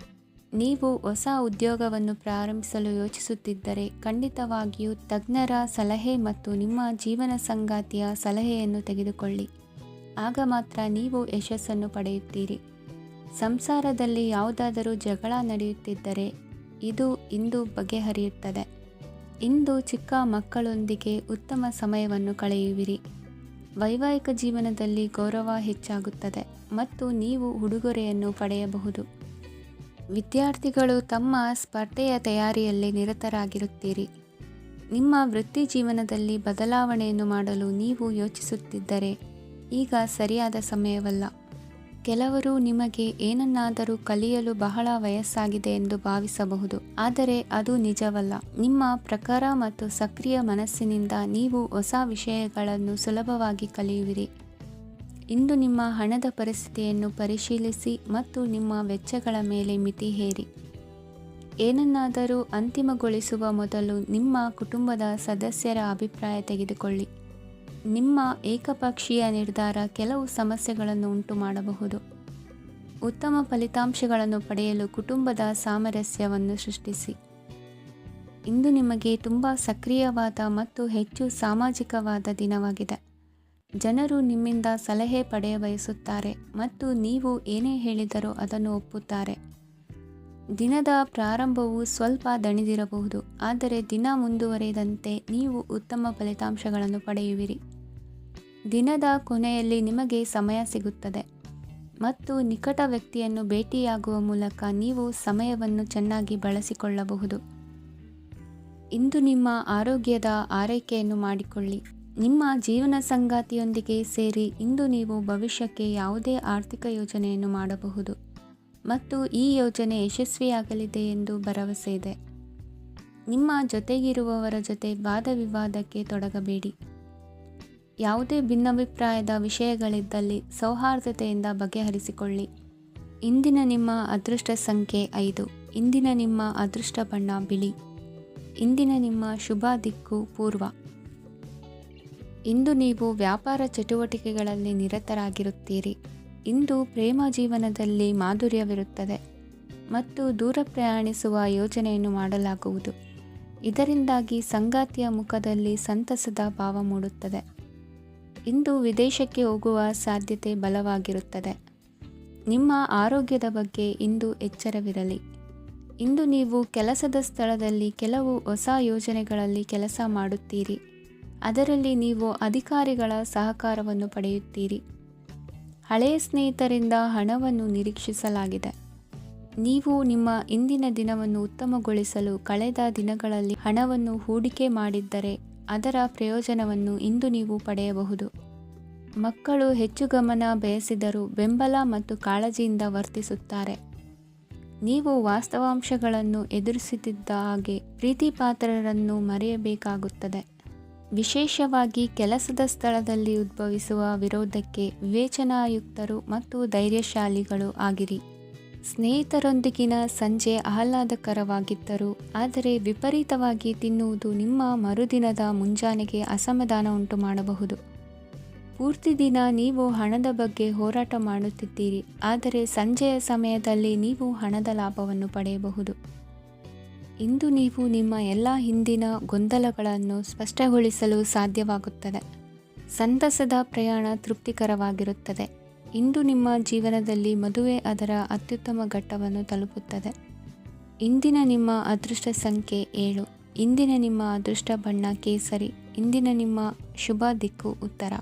ನೀವು ಹೊಸ ಉದ್ಯೋಗವನ್ನು ಪ್ರಾರಂಭಿಸಲು ಯೋಚಿಸುತ್ತಿದ್ದರೆ ಖಂಡಿತವಾಗಿಯೂ ತಜ್ಞರ ಸಲಹೆ ಮತ್ತು ನಿಮ್ಮ ಜೀವನ ಸಂಗಾತಿಯ ಸಲಹೆಯನ್ನು ತೆಗೆದುಕೊಳ್ಳಿ. ಆಗ ಮಾತ್ರ ನೀವು ಯಶಸ್ಸನ್ನು ಪಡೆಯುತ್ತೀರಿ. ಸಂಸಾರದಲ್ಲಿ ಯಾವುದಾದರೂ ಜಗಳ ನಡೆಯುತ್ತಿದ್ದರೆ ಇದು ಇಂದು ಬಗೆಹರಿಯುತ್ತದೆ. ಇಂದು ಚಿಕ್ಕ ಮಕ್ಕಳೊಂದಿಗೆ ಉತ್ತಮ ಸಮಯವನ್ನು ಕಳೆಯುವಿರಿ. ವೈವಾಹಿಕ ಜೀವನದಲ್ಲಿ ಗೌರವ ಹೆಚ್ಚಾಗುತ್ತದೆ ಮತ್ತು ನೀವು ಉಡುಗೊರೆಯನ್ನು ಪಡೆಯಬಹುದು. ವಿದ್ಯಾರ್ಥಿಗಳು ತಮ್ಮ ಸ್ಪರ್ಧೆಯ ತಯಾರಿಯಲ್ಲಿ ನಿರತರಾಗಿರುತ್ತೀರಿ. ನಿಮ್ಮ ವೃತ್ತಿ ಜೀವನದಲ್ಲಿ ಬದಲಾವಣೆಯನ್ನು ಮಾಡಲು ನೀವು ಯೋಚಿಸುತ್ತಿದ್ದರೆ ಈಗ ಸರಿಯಾದ ಸಮಯವಲ್ಲ. ಕೆಲವರು ನಿಮಗೆ ಏನನ್ನಾದರೂ ಕಲಿಯಲು ಬಹಳ ವಯಸ್ಸಾಗಿದೆ ಎಂದು ಭಾವಿಸಬಹುದು, ಆದರೆ ಅದು ನಿಜವಲ್ಲ. ನಿಮ್ಮ ಪ್ರಖರ ಮತ್ತು ಸಕ್ರಿಯ ಮನಸ್ಸಿನಿಂದ ನೀವು ಹೊಸ ವಿಷಯಗಳನ್ನು ಸುಲಭವಾಗಿ ಕಲಿಯುವಿರಿ. ಇಂದು ನಿಮ್ಮ ಹಣದ ಪರಿಸ್ಥಿತಿಯನ್ನು ಪರಿಶೀಲಿಸಿ ಮತ್ತು ನಿಮ್ಮ ವೆಚ್ಚಗಳ ಮೇಲೆ ಮಿತಿ ಹೇರಿ. ಏನನ್ನಾದರೂ ಅಂತಿಮಗೊಳಿಸುವ ಮೊದಲು ನಿಮ್ಮ ಕುಟುಂಬದ ಸದಸ್ಯರ ಅಭಿಪ್ರಾಯ ತೆಗೆದುಕೊಳ್ಳಿ. ನಿಮ್ಮ ಏಕಪಕ್ಷೀಯ ನಿರ್ಧಾರ ಕೆಲವು ಸಮಸ್ಯೆಗಳನ್ನು ಉಂಟು ಮಾಡಬಹುದು. ಉತ್ತಮ ಫಲಿತಾಂಶಗಳನ್ನು ಪಡೆಯಲು ಕುಟುಂಬದ ಸಾಮರಸ್ಯವನ್ನು ಸೃಷ್ಟಿಸಿ. ಇಂದು ನಿಮಗೆ ತುಂಬ ಸಕ್ರಿಯವಾದ ಮತ್ತು ಹೆಚ್ಚು ಸಾಮಾಜಿಕವಾದ ದಿನವಾಗಿದೆ. ಜನರು ನಿಮ್ಮಿಂದ ಸಲಹೆ ಪಡೆಯಬಯಸುತ್ತಾರೆ ಮತ್ತು ನೀವು ಏನೇ ಹೇಳಿದರೂ ಅದನ್ನು ಒಪ್ಪುತ್ತಾರೆ. ದಿನದ ಪ್ರಾರಂಭವು ಸ್ವಲ್ಪ ದಣಿದಿರಬಹುದು, ಆದರೆ ದಿನ ಮುಂದುವರಿದಂತೆ ನೀವು ಉತ್ತಮ ಫಲಿತಾಂಶಗಳನ್ನು ಪಡೆಯುವಿರಿ. ದಿನದ ಕೊನೆಯಲ್ಲಿ ನಿಮಗೆ ಸಮಯ ಸಿಗುತ್ತದೆ ಮತ್ತು ನಿಕಟ ವ್ಯಕ್ತಿಯನ್ನು ಭೇಟಿಯಾಗುವ ಮೂಲಕ ನೀವು ಸಮಯವನ್ನು ಚೆನ್ನಾಗಿ ಬಳಸಿಕೊಳ್ಳಬಹುದು. ಇಂದು ನಿಮ್ಮ ಆರೋಗ್ಯದ ಆರೈಕೆಯನ್ನು ಮಾಡಿಕೊಳ್ಳಿ. ನಿಮ್ಮ ಜೀವನ ಸಂಗಾತಿಯೊಂದಿಗೆ ಸೇರಿ ಇಂದು ನೀವು ಭವಿಷ್ಯಕ್ಕೆ ಯಾವುದೇ ಆರ್ಥಿಕ ಯೋಜನೆಯನ್ನು ಮಾಡಬಹುದು ಮತ್ತು ಈ ಯೋಜನೆ ಯಶಸ್ವಿಯಾಗಲಿದೆ ಎಂದು ಭರವಸೆ ಇದೆ. ನಿಮ್ಮ ಜೊತೆಗಿರುವವರ ಜೊತೆ ವಾದವಿವಾದಕ್ಕೆ ತೊಡಗಬೇಡಿ. ಯಾವುದೇ ಭಿನ್ನಾಭಿಪ್ರಾಯದ ವಿಷಯಗಳಿದ್ದಲ್ಲಿ ಸೌಹಾರ್ದತೆಯಿಂದ ಬಗೆಹರಿಸಿಕೊಳ್ಳಿ. ಇಂದಿನ ನಿಮ್ಮ ಅದೃಷ್ಟ ಸಂಖ್ಯೆ 5. ಇಂದಿನ ನಿಮ್ಮ ಅದೃಷ್ಟ ಬಣ್ಣ ಬಿಳಿ. ಇಂದಿನ ನಿಮ್ಮ ಶುಭ ದಿಕ್ಕು ಪೂರ್ವ. ಇಂದು ನೀವು ವ್ಯಾಪಾರ ಚಟುವಟಿಕೆಗಳಲ್ಲಿ ನಿರತರಾಗಿರುತ್ತೀರಿ. ಇಂದು ಪ್ರೇಮ ಜೀವನದಲ್ಲಿ ಮಾಧುರ್ಯವಿರುತ್ತದೆ ಮತ್ತು ದೂರ ಪ್ರಯಾಣಿಸುವ ಯೋಜನೆಯನ್ನು ಮಾಡಲಾಗುವುದು. ಇದರಿಂದಾಗಿ ಸಂಗಾತಿಯ ಮುಖದಲ್ಲಿ ಸಂತಸದ ಭಾವ ಮೂಡುತ್ತದೆ. ಇಂದು ವಿದೇಶಕ್ಕೆ ಹೋಗುವ ಸಾಧ್ಯತೆ ಬಲವಾಗಿರುತ್ತದೆ. ನಿಮ್ಮ ಆರೋಗ್ಯದ ಬಗ್ಗೆ ಇಂದು ಎಚ್ಚರವಿರಲಿ. ಇಂದು ನೀವು ಕೆಲಸದ ಸ್ಥಳದಲ್ಲಿ ಕೆಲವು ಹೊಸ ಯೋಜನೆಗಳಲ್ಲಿ ಕೆಲಸ ಮಾಡುತ್ತೀರಿ. ಅದರಲ್ಲಿ ನೀವು ಅಧಿಕಾರಿಗಳ ಸಹಕಾರವನ್ನು ಪಡೆಯುತ್ತೀರಿ. ಹಳೆಯ ಸ್ನೇಹಿತರಿಂದ ಹಣವನ್ನು ನಿರೀಕ್ಷಿಸಲಾಗಿದೆ. ನೀವು ನಿಮ್ಮ ಇಂದಿನ ದಿನವನ್ನು ಉತ್ತಮಗೊಳಿಸಲು ಕಳೆದ ದಿನಗಳಲ್ಲಿ ಹಣವನ್ನು ಹೂಡಿಕೆ ಮಾಡಿದ್ದರೆ ಅದರ ಪ್ರಯೋಜನವನ್ನು ಇಂದು ನೀವು ಪಡೆಯಬಹುದು. ಮಕ್ಕಳು ಹೆಚ್ಚು ಗಮನ ಬಯಸಿದರೂ ಬೆಂಬಲ ಮತ್ತು ಕಾಳಜಿಯಿಂದ ವರ್ತಿಸುತ್ತಾರೆ. ನೀವು ವಾಸ್ತವಾಂಶಗಳನ್ನು ಎದುರಿಸುತ್ತಿದ್ದ ಹಾಗೆ ಪ್ರೀತಿಪಾತ್ರರನ್ನು ಮರೆಯಬೇಕಾಗುತ್ತದೆ. ವಿಶೇಷವಾಗಿ ಕೆಲಸದ ಸ್ಥಳದಲ್ಲಿ ಉದ್ಭವಿಸುವ ವಿರೋಧಕ್ಕೆ ವಿವೇಚನಾಯುಕ್ತರು ಮತ್ತು ಧೈರ್ಯಶಾಲಿಗಳು ಆಗಿರಿ. ಸ್ನೇಹಿತರೊಂದಿಗಿನ ಸಂಜೆ ಆಹ್ಲಾದಕರವಾಗಿದ್ದರೂ, ಆದರೆ ವಿಪರೀತವಾಗಿ ತಿನ್ನುವುದು ನಿಮ್ಮ ಮರುದಿನದ ಮುಂಜಾನೆಗೆ ಅಸಮಾಧಾನ ಉಂಟು ಮಾಡಬಹುದು. ಪೂರ್ತಿ ದಿನ ನೀವು ಹಣದ ಬಗ್ಗೆ ಹೋರಾಟ ಮಾಡುತ್ತಿದ್ದೀರಿ, ಆದರೆ ಸಂಜೆಯ ಸಮಯದಲ್ಲಿ ನೀವು ಹಣದ ಲಾಭವನ್ನು ಪಡೆಯಬಹುದು. ಇಂದು ನೀವು ನಿಮ್ಮ ಎಲ್ಲ ಹಿಂದಿನ ಗೊಂದಲಗಳನ್ನು ಸ್ಪಷ್ಟಗೊಳಿಸಲು ಸಾಧ್ಯವಾಗುತ್ತದೆ. ಸಂತಸದ ಪ್ರಯಾಣ ತೃಪ್ತಿಕರವಾಗಿರುತ್ತದೆ. ಇಂದು ನಿಮ್ಮ ಜೀವನದಲ್ಲಿ ಮದುವೆ ಅದರ ಅತ್ಯುತ್ತಮ ಘಟ್ಟವನ್ನು ತಲುಪುತ್ತದೆ. ಇಂದಿನ ನಿಮ್ಮ ಅದೃಷ್ಟ ಸಂಖ್ಯೆ 7. ಇಂದಿನ ನಿಮ್ಮ ಅದೃಷ್ಟ ಬಣ್ಣ ಕೇಸರಿ. ಇಂದಿನ ನಿಮ್ಮ ಶುಭ ದಿಕ್ಕು ಉತ್ತರ.